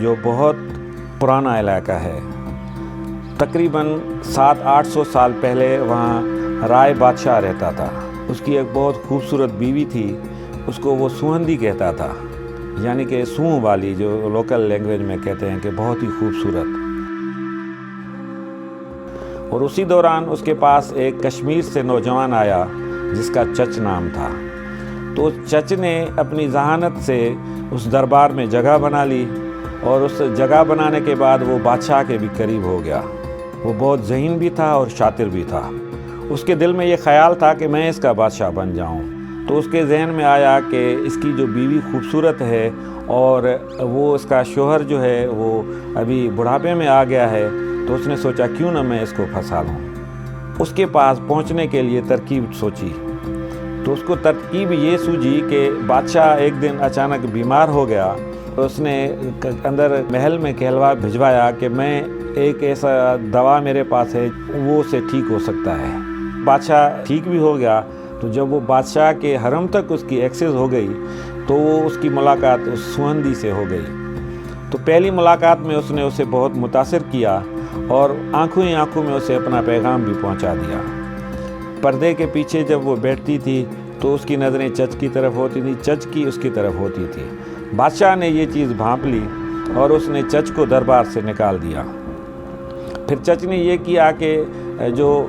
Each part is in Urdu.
جو بہت پرانا علاقہ ہے. تقریباً 700-800 سال پہلے وہاں رائے بادشاہ رہتا تھا. اس کی ایک بہت خوبصورت بیوی تھی. اس کو وہ سوہندی کہتا تھا، یعنی کہ سونہ والی، جو لوکل لینگویج میں کہتے ہیں کہ بہت ہی خوبصورت. اور اسی دوران اس کے پاس ایک کشمیر سے نوجوان آیا جس کا چچ نام تھا. تو چچ نے اپنی ذہانت سے اس دربار میں جگہ بنا لی، اور اس جگہ بنانے کے بعد وہ بادشاہ کے بھی قریب ہو گیا. وہ بہت ذہین بھی تھا اور شاطر بھی تھا. اس کے دل میں یہ خیال تھا کہ میں اس کا بادشاہ بن جاؤں. تو اس کے ذہن میں آیا کہ اس کی جو بیوی خوبصورت ہے اور وہ اس کا شوہر جو ہے وہ ابھی بڑھاپے میں آ گیا ہے، تو اس نے سوچا کیوں نہ میں اس کو پھنسا لوں. اس کے پاس پہنچنے کے لیے ترکیب سوچی. تو اس کو ترکیب یہ سوجھی کہ بادشاہ ایک دن اچانک بیمار ہو گیا. اس نے اندر محل میں کہلوا بھجوایا کہ میں ایک ایسا دوا میرے پاس ہے، وہ اسے ٹھیک ہو سکتا ہے. بادشاہ ٹھیک بھی ہو گیا. تو جب وہ بادشاہ کے حرم تک اس کی ایکسیس ہو گئی تو وہ اس کی ملاقات اس سوہندی سے ہو گئی. تو پہلی ملاقات میں اس نے اسے بہت متاثر کیا اور آنکھوں ہی آنکھوں میں اسے اپنا پیغام بھی پہنچا دیا. پردے کے پیچھے جب وہ بیٹھتی تھی تو اس کی نظریں چچ کی طرف ہوتی تھی، چچ کی اس کی طرف ہوتی تھی. بادشاہ نے یہ چیز بھانپ لی اور اس نے چچ کو دربار سے نکال دیا. پھر چچ نے یہ کیا کہ جو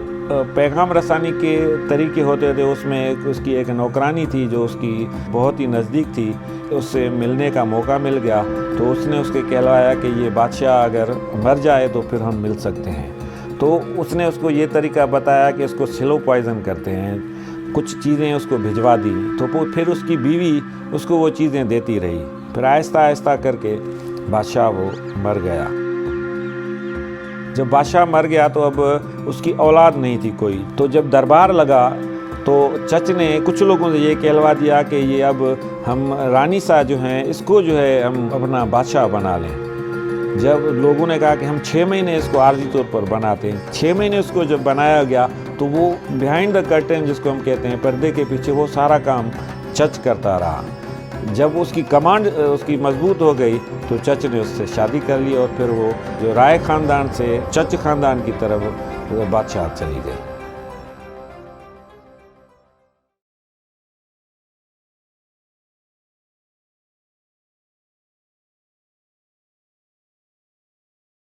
پیغام رسانی کے طریقے ہوتے تھے اس میں اس کی ایک نوکرانی تھی جو اس کی بہت ہی نزدیک تھی. اس سے ملنے کا موقع مل گیا تو اس نے اس کے کہلوایا کہ یہ بادشاہ اگر مر جائے تو پھر ہم مل سکتے ہیں. تو اس نے اس کو یہ طریقہ بتایا کہ اس کو سلو پوائزن کرتے ہیں. کچھ چیزیں اس کو بھجوا دی. تو پھر اس کی بیوی اس کو وہ چیزیں دیتی رہی. پھر آہستہ آہستہ کر کے بادشاہ وہ مر گیا. جب بادشاہ مر گیا تو اب اس کی اولاد نہیں تھی کوئی. تو جب دربار لگا تو چچ نے کچھ لوگوں سے یہ کہلوا دیا کہ یہ اب ہم رانی سا جو ہیں اس کو جو ہے ہم اپنا بادشاہ بنا لیں. جب لوگوں نے کہا کہ ہم 6 مہینے اس کو عارضی طور پر بناتے ہیں، 6 مہینے اس کو جب بنایا گیا تو وہ بیہائنڈ دا کرٹن جس کو ہم کہتے ہیں، پردے کے پیچھے، وہ سارا کام چچ کرتا رہا. جب اس کی کمانڈ اس کی مضبوط ہو گئی تو چچ نے اس سے شادی کر لی اور پھر وہ جو رائے خاندان سے چچ خاندان کی طرف بادشاہ چلی گئی.